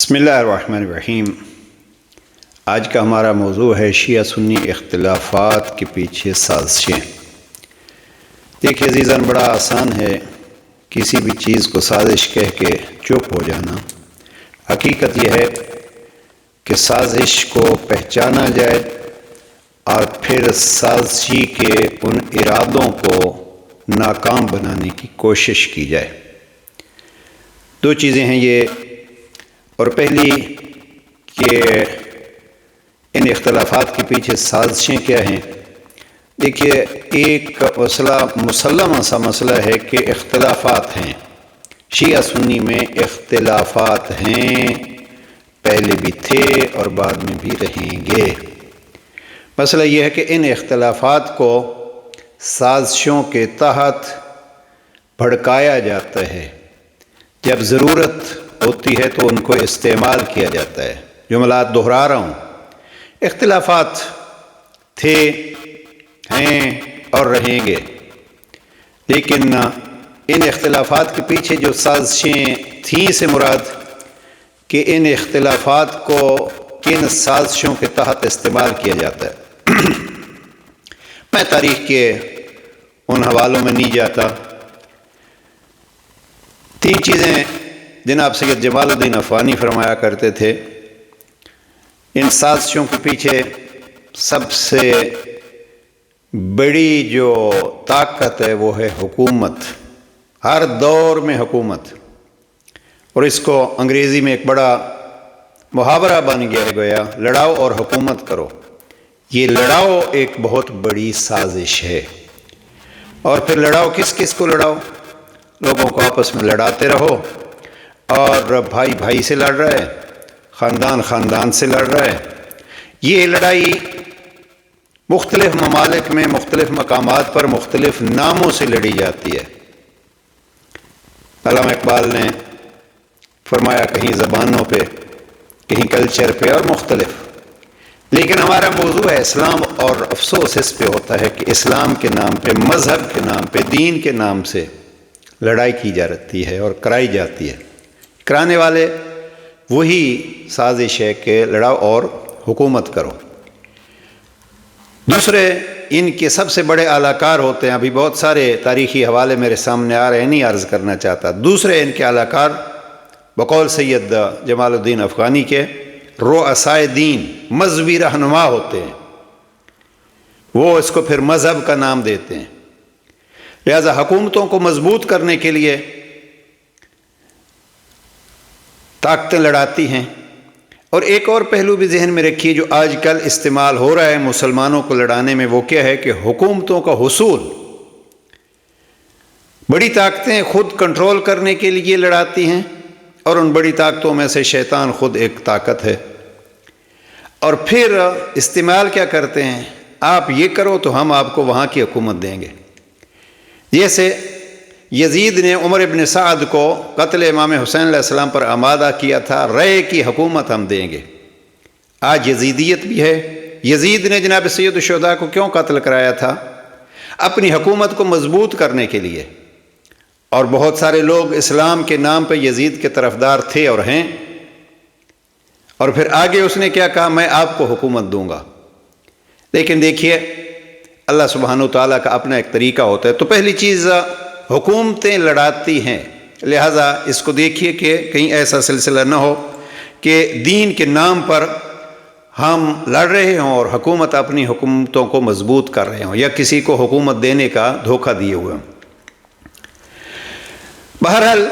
بسم اللہ الرحمن الرحیم۔ آج کا ہمارا موضوع ہے شیعہ سنی اختلافات کے پیچھے سازشیں۔ دیکھیے عزیزان، بڑا آسان ہے کسی بھی چیز کو سازش کہہ کے چپ ہو جانا۔ حقیقت یہ ہے کہ سازش کو پہچانا جائے اور پھر سازشی کے ان ارادوں کو ناکام بنانے کی کوشش کی جائے۔ دو چیزیں ہیں یہ، اور پہلی کہ ان اختلافات کے پیچھے سازشیں کیا ہیں۔ دیکھیے، ایک مسلمہ سا مسئلہ ہے کہ اختلافات ہیں، شیعہ سنی میں اختلافات ہیں، پہلے بھی تھے اور بعد میں بھی رہیں گے۔ مسئلہ یہ ہے کہ ان اختلافات کو سازشوں کے تحت بھڑکایا جاتا ہے، جب ضرورت ہوتی ہے تو ان کو استعمال کیا جاتا ہے۔ جملات دہرا رہا ہوں، اختلافات تھے، ہیں اور رہیں گے، لیکن ان اختلافات کے پیچھے جو سازشیں تھیں سے مراد کہ ان اختلافات کو کن سازشوں کے تحت استعمال کیا جاتا ہے۔ میں تاریخ کے ان حوالوں میں نہیں جاتا۔ تین چیزیں جناب سید جمال الدین افغانی فرمایا کرتے تھے، ان سازشوں کے پیچھے سب سے بڑی جو طاقت ہے وہ ہے حکومت، ہر دور میں حکومت۔ اور اس کو انگریزی میں ایک بڑا محاورہ بن گیا، لڑاؤ اور حکومت کرو۔ یہ لڑاؤ ایک بہت بڑی سازش ہے۔ اور پھر لڑاؤ کس کس کو لڑاؤ؟ لوگوں کو آپس میں لڑاتے رہو، اور بھائی بھائی سے لڑ رہا ہے، خاندان خاندان سے لڑ رہا ہے۔ یہ لڑائی مختلف ممالک میں مختلف مقامات پر مختلف ناموں سے لڑی جاتی ہے۔ علامہ اقبال نے فرمایا کہیں زبانوں پہ، کہیں کلچر پہ اور مختلف، لیکن ہمارا موضوع ہے اسلام، اور افسوس اس پہ ہوتا ہے کہ اسلام کے نام پہ، مذہب کے نام پہ، دین کے نام سے لڑائی کی جاتی ہے اور کرائی جاتی ہے۔ کرانے والے وہی سازش ہے کہ لڑاؤ اور حکومت کرو۔ دوسرے ان کے سب سے بڑے اعلی کار ہوتے ہیں، ابھی بہت سارے تاریخی حوالے میرے سامنے آ رہے ہیں، نہیں عرض کرنا چاہتا۔ دوسرے ان کے اعلی کار بقول سید جمال الدین افغانی کے رؤسائے دین، مذہبی رہنما ہوتے ہیں، وہ اس کو پھر مذہب کا نام دیتے ہیں۔ لہذا حکومتوں کو مضبوط کرنے کے لیے طاقتیں لڑاتی ہیں۔ اور ایک اور پہلو بھی ذہن میں رکھیے جو آج کل استعمال ہو رہا ہے مسلمانوں کو لڑانے میں، وہ کیا ہے کہ حکومتوں کا حصول، بڑی طاقتیں خود کنٹرول کرنے کے لیے لڑاتی ہیں، اور ان بڑی طاقتوں میں سے شیطان خود ایک طاقت ہے۔ اور پھر استعمال کیا کرتے ہیں؟ آپ یہ کرو تو ہم آپ کو وہاں کی حکومت دیں گے۔ جیسے یزید نے عمر ابن سعد کو قتل امام حسین علیہ السلام پر آمادہ کیا تھا، رے کی حکومت ہم دیں گے۔ آج یزیدیت بھی ہے۔ یزید نے جناب سید الشہداء کو کیوں قتل کرایا تھا؟ اپنی حکومت کو مضبوط کرنے کے لیے۔ اور بہت سارے لوگ اسلام کے نام پہ یزید کے طرفدار تھے اور ہیں۔ اور پھر آگے اس نے کیا کہا؟ میں آپ کو حکومت دوں گا۔ لیکن دیکھیے، اللہ سبحانہ وتعالیٰ کا اپنا ایک طریقہ ہوتا ہے۔ تو پہلی چیز، حکومتیں لڑاتی ہیں، لہٰذا اس کو دیکھیے کہ کہیں ایسا سلسلہ نہ ہو کہ دین کے نام پر ہم لڑ رہے ہوں اور حکومت اپنی حکومتوں کو مضبوط کر رہے ہوں، یا کسی کو حکومت دینے کا دھوکہ دیے ہوئے ہوں۔ بہرحال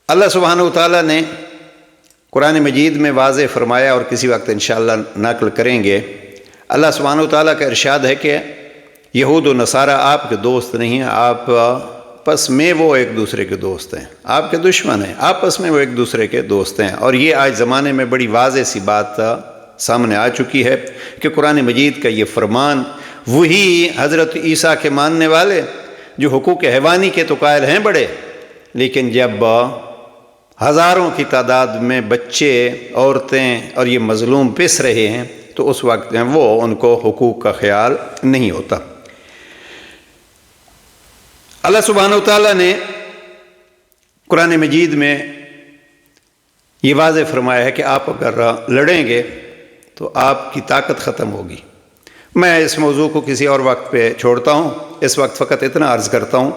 اللہ سبحانہ وتعالیٰ نے قرآن مجید میں واضح فرمایا، اور کسی وقت انشاءاللہ نقل کریں گے۔ اللہ سبحانہ وتعالیٰ کا ارشاد ہے کہ یہود و نصارہ آپ کے دوست نہیں ہیں، آپس میں وہ ایک دوسرے کے دوست ہیں، آپ کے دشمن ہیں، آپس میں وہ ایک دوسرے کے دوست ہیں۔ اور یہ آج زمانے میں بڑی واضح سی بات سامنے آ چکی ہے کہ قرآن مجید کا یہ فرمان، وہی حضرت عیسیٰ کے ماننے والے جو حقوق حیوانی کے تو قائل ہیں بڑے، لیکن جب ہزاروں کی تعداد میں بچے، عورتیں اور یہ مظلوم پس رہے ہیں، تو اس وقت وہ ان کو حقوق کا خیال نہیں ہوتا۔ اللہ سبحانہ وتعالیٰ نے قرآن مجید میں یہ واضح فرمایا ہے کہ آپ اگر لڑیں گے تو آپ کی طاقت ختم ہوگی۔ میں اس موضوع کو کسی اور وقت پہ چھوڑتا ہوں، اس وقت فقط اتنا عرض کرتا ہوں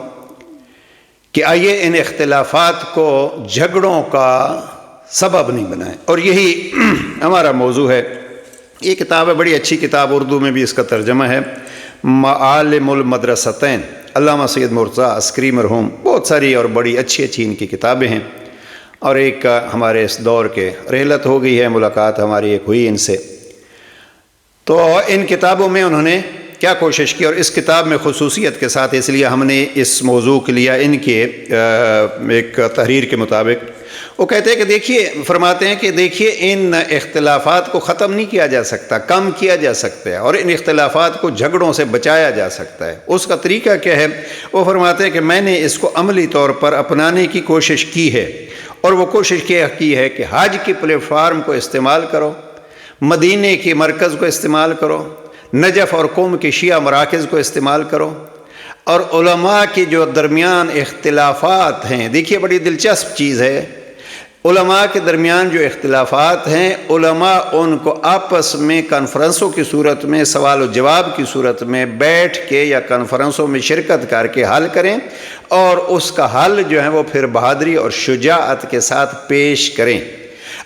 کہ آئیے ان اختلافات کو جھگڑوں کا سبب نہیں بنائیں، اور یہی ہمارا موضوع ہے۔ یہ کتاب ہے، بڑی اچھی کتاب، اردو میں بھی اس کا ترجمہ ہے، معالم المدرستین، علامہ سید مرتضیٰ عسکری مرحوم، بہت ساری اور بڑی اچھی اچھی ان کی کتابیں ہیں، اور ایک ہمارے اس دور کے رحلت ہو گئی ہے، ملاقات ہماری ایک ہوئی ان سے۔ تو ان کتابوں میں انہوں نے کیا کوشش کی، اور اس کتاب میں خصوصیت کے ساتھ، اس لیے ہم نے اس موضوع کے لیا ان کے ایک تحریر کے مطابق، وہ کہتے ہیں کہ دیکھیے، فرماتے ہیں کہ دیکھیے ان اختلافات کو ختم نہیں کیا جا سکتا، کم کیا جا سکتا ہے، اور ان اختلافات کو جھگڑوں سے بچایا جا سکتا ہے۔ اس کا طریقہ کیا ہے؟ وہ فرماتے ہیں کہ میں نے اس کو عملی طور پر اپنانے کی کوشش کی ہے، اور وہ کوشش کیا کی ہے کہ حج کی پلیٹ فارم کو استعمال کرو، مدینے کے مرکز کو استعمال کرو، نجف اور قم کے شیعہ مراکز کو استعمال کرو، اور علماء کے جو درمیان اختلافات ہیں، دیکھیے بڑی دلچسپ چیز ہے، علماء کے درمیان جو اختلافات ہیں، علماء ان کو آپس میں کانفرنسوں کی صورت میں، سوال و جواب کی صورت میں بیٹھ کے یا کانفرنسوں میں شرکت کر کے حل کریں، اور اس کا حل جو ہے وہ پھر بہادری اور شجاعت کے ساتھ پیش کریں۔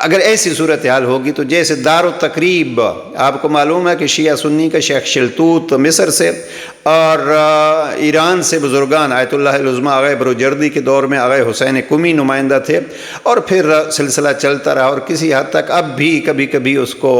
اگر ایسی صورتحال ہوگی تو جیسے دار التقریب، آپ کو معلوم ہے کہ شیعہ سنی کا شیخ شلتوت مصر سے اور ایران سے بزرگان، آیت اللہ العظمیٰ آغا بروجردی کے دور میں آغا حسین قمی نمائندہ تھے، اور پھر سلسلہ چلتا رہا، اور کسی حد تک اب بھی کبھی کبھی اس کو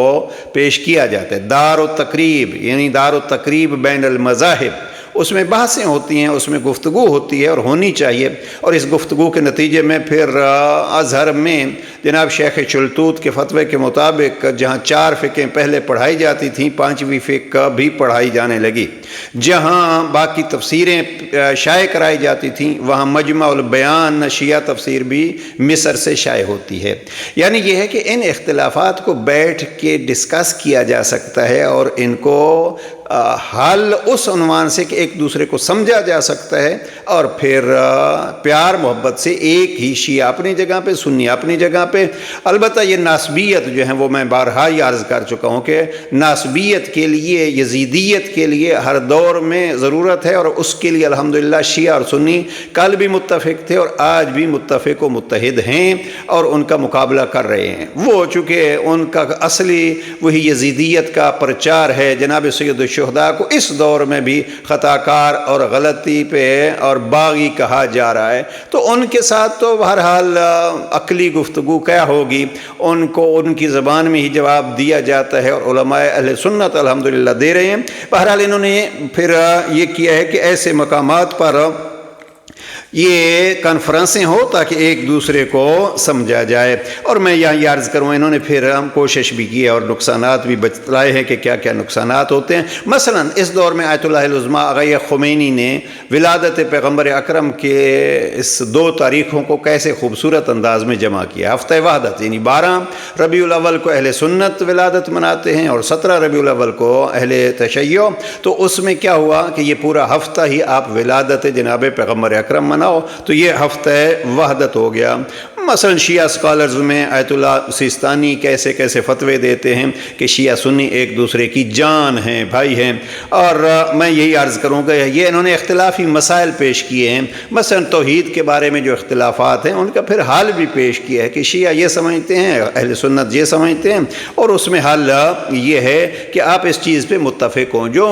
پیش کیا جاتا ہے۔ دار التقریب یعنی دار التقریب بین المذاہب، اس میں بحثیں ہوتی ہیں، اس میں گفتگو ہوتی ہے اور ہونی چاہیے، اور اس گفتگو کے نتیجے میں پھر ازہر میں جناب شیخ شلتوت کے فتوے کے مطابق جہاں 4 فقہیں پہلے پڑھائی جاتی تھیں، 5ویں فقہ بھی پڑھائی جانے لگی، جہاں باقی تفسیریں شائع کرائی جاتی تھیں وہاں مجمع البیان شیعہ تفسیر بھی مصر سے شائع ہوتی ہے۔ یعنی یہ ہے کہ ان اختلافات کو بیٹھ کے ڈسکس کیا جا سکتا ہے، اور ان کو حل اس عنوان سے کہ ایک دوسرے کو سمجھا جا سکتا ہے، اور پھر پیار محبت سے ایک ہی شیعہ اپنی جگہ پہ، سنی اپنی جگہ پہ۔ البتہ یہ ناسبیت جو ہے وہ میں بارہا ہی عرض کر چکا ہوں کہ ناسبیت کے لیے، یزیدیت کے لیے ہر دور میں ضرورت ہے، اور اس کے لیے الحمدللہ شیعہ اور سنی کل بھی متفق تھے اور آج بھی متفق و متحد ہیں، اور ان کا مقابلہ کر رہے ہیں۔ وہ چونکہ ان کا اصلی وہی یزیدیت کا پرچار ہے، جناب سید الشہداء کو اس دور میں بھی خطا کار اور غلطی پہ اور باغی کہا جا رہا ہے، تو ان کے ساتھ تو بہرحال عقلی گفتگو کیا ہوگی، ان کو ان کی زبان میں ہی جواب دیا جاتا ہے، اور علماء اہل سنت الحمدللہ دے رہے ہیں۔ بہرحال انہوں نے پھر یہ کیا ہے کہ ایسے مقامات پر یہ کانفرنسیں ہو تاکہ ایک دوسرے کو سمجھا جائے، اور میں یہاں یہ عرض کروں، انہوں نے پھر کوشش بھی کی اور نقصانات بھی بتلائے ہیں کہ کیا کیا نقصانات ہوتے ہیں۔ مثلا اس دور میں آیت اللہ العظمیٰ آغا خمینی نے ولادت پیغمبر اکرم کے اس 2 تاریخوں کو کیسے خوبصورت انداز میں جمع کیا۔ ہفتہ وحدت یعنی 12 ربیع الاول کو اہل سنت ولادت مناتے ہیں، اور 17 ربیع الاول کو اہل تشیع، تو اس میں کیا ہوا کہ یہ پورا ہفتہ ہی آپ ولادت جناب پیغمبر اکرم مناؤ، تو یہ ہفتہ وحدت ہو گیا۔ مثلا شیعہ اسکالرز میں آیت اللہ سیستانی کیسے کیسے فتوے دیتے ہیں کہ شیعہ سنی ایک دوسرے کی جان ہیں، بھائی ہیں، اور میں یہی عرض کروں گا یہ انہوں نے اختلافی مسائل پیش کیے ہیں۔ مثلا توحید کے بارے میں جو اختلافات ہیں ان کا پھر حل بھی پیش کیا ہے کہ شیعہ یہ سمجھتے ہیں، اہل سنت یہ سمجھتے ہیں، اور اس میں حل یہ ہے کہ آپ اس چیز پہ متفق ہوں، جو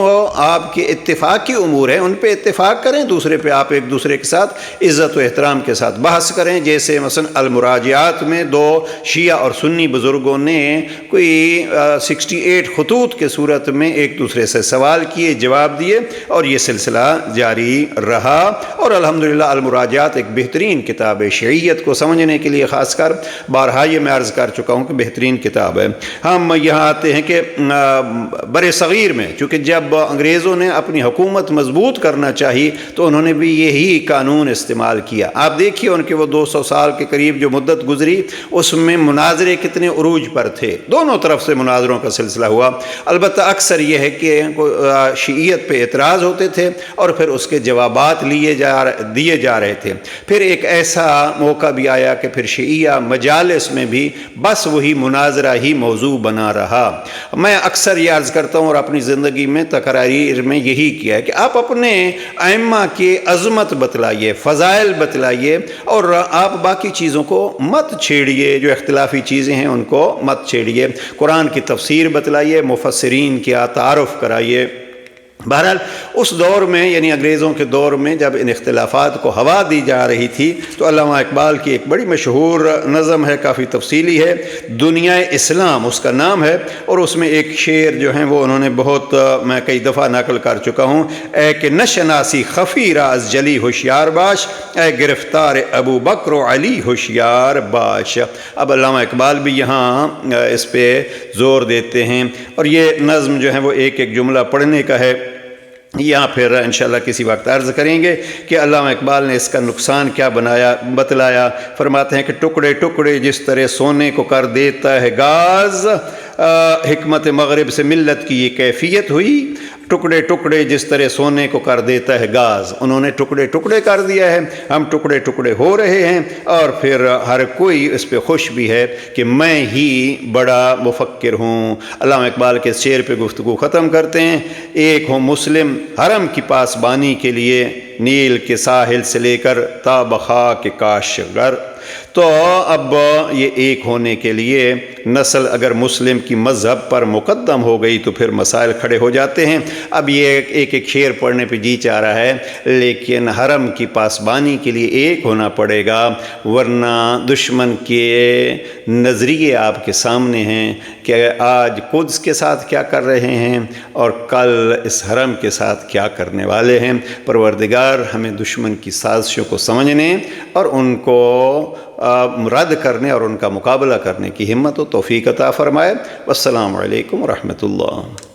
آپ کے اتفاق کی امور ہیں ان پہ اتفاق کریں، دوسرے پہ آپ ایک دوسرے کے ساتھ عزت و احترام کے ساتھ بحث کریں۔ جیسے مثلا المراجعات میں 2 شیعہ اور سنی بزرگوں نے کوئی 68 خطوط کے صورت میں ایک دوسرے سے سوال کیے، جواب دیے، اور یہ سلسلہ جاری رہا، اور الحمدللہ المراجعات ایک بہترین کتاب ہے شیعیت کو سمجھنے کے لیے، خاص کر بارہا یہ میں عرض کر چکا ہوں کہ بہترین کتاب ہے۔ ہم یہاں آتے ہیں کہ بر صغیر میں چونکہ جب انگریزوں نے اپنی حکومت مضبوط کرنا چاہی تو انہوں نے بھی یہی قانون استعمال کیا۔ آپ دیکھیے ان کے وہ 200 سال کے قریب قریب جو مدت گزری اس میں مناظرے کتنے عروج پر تھے، دونوں طرف سے مناظروں کا سلسلہ ہوا۔ البتہ اکثر یہ ہے کہ شیعیت پہ اعتراض ہوتے تھے اور پھر اس کے جوابات دیے جا رہے تھے۔ پھر ایک ایسا موقع بھی آیا کہ پھر شیعہ مجالس میں بھی بس وہی مناظرہ ہی موضوع بنا رہا۔ میں اکثر یہ عرض کرتا ہوں اور اپنی زندگی میں تقاریر میں یہی کیا ہے کہ آپ اپنے ائمہ کی عظمت بتلائیے، فضائل بتلائیے، اور آپ باقی چیزوں کو مت چھیڑیے، جو اختلافی چیزیں ہیں ان کو مت چھیڑیے۔ قرآن کی تفسیر بتلائیے، مفسرین کی تعارف کرائیے۔ بہرحال اس دور میں یعنی انگریزوں کے دور میں جب ان اختلافات کو ہوا دی جا رہی تھی تو علامہ اقبال کی ایک بڑی مشہور نظم ہے، کافی تفصیلی ہے، دنیا اسلام اس کا نام ہے، اور اس میں ایک شعر جو ہیں وہ انہوں نے بہت میں کئی دفعہ نقل کر چکا ہوں، اے کہ نشناسی خفی راز جلی ہوشیار باش، اے گرفتار ابو بکر و علی ہوشیار باش۔ اب علامہ اقبال بھی یہاں اس پہ زور دیتے ہیں، اور یہ نظم جو ہے وہ ایک ایک جملہ پڑھنے کا ہے، یہاں پھر انشاءاللہ کسی وقت عرض کریں گے کہ علامہ اقبال نے اس کا نقصان کیا بتلایا۔ فرماتے ہیں کہ ٹکڑے ٹکڑے جس طرح سونے کو کر دیتا ہے گاز، حکمت مغرب سے ملت کی یہ کیفیت ہوئی، ٹکڑے ٹکڑے جس طرح سونے کو کر دیتا ہے گاز۔ انہوں نے ٹکڑے ٹکڑے کر دیا ہے، ہم ٹکڑے ٹکڑے ہو رہے ہیں، اور پھر ہر کوئی اس پہ خوش بھی ہے کہ میں ہی بڑا مفکر ہوں۔ علامہ اقبال کے شعر پہ گفتگو ختم کرتے ہیں، ایک ہوں مسلم حرم کی پاسبانی کے لیے، نیل کے ساحل سے لے کر تا بخا کے کاشغر۔ تو اب یہ ایک ہونے کے لیے نسل اگر مسلم کی مذہب پر مقدم ہو گئی تو پھر مسائل کھڑے ہو جاتے ہیں۔ اب یہ ایک ایک شعر پڑھنے پہ جی چاہ رہا ہے، لیکن حرم کی پاسبانی کے لیے ایک ہونا پڑے گا، ورنہ دشمن کے نظریے آپ کے سامنے ہیں کہ آج قدس کے ساتھ کیا کر رہے ہیں اور کل اس حرم کے ساتھ کیا کرنے والے ہیں۔ پروردگار ہمیں دشمن کی سازشوں کو سمجھنے اور ان کو رد کرنے اور ان کا مقابلہ کرنے کی ہمت و توفیق عطا فرمائے۔ والسلام علیکم ورحمۃ اللہ۔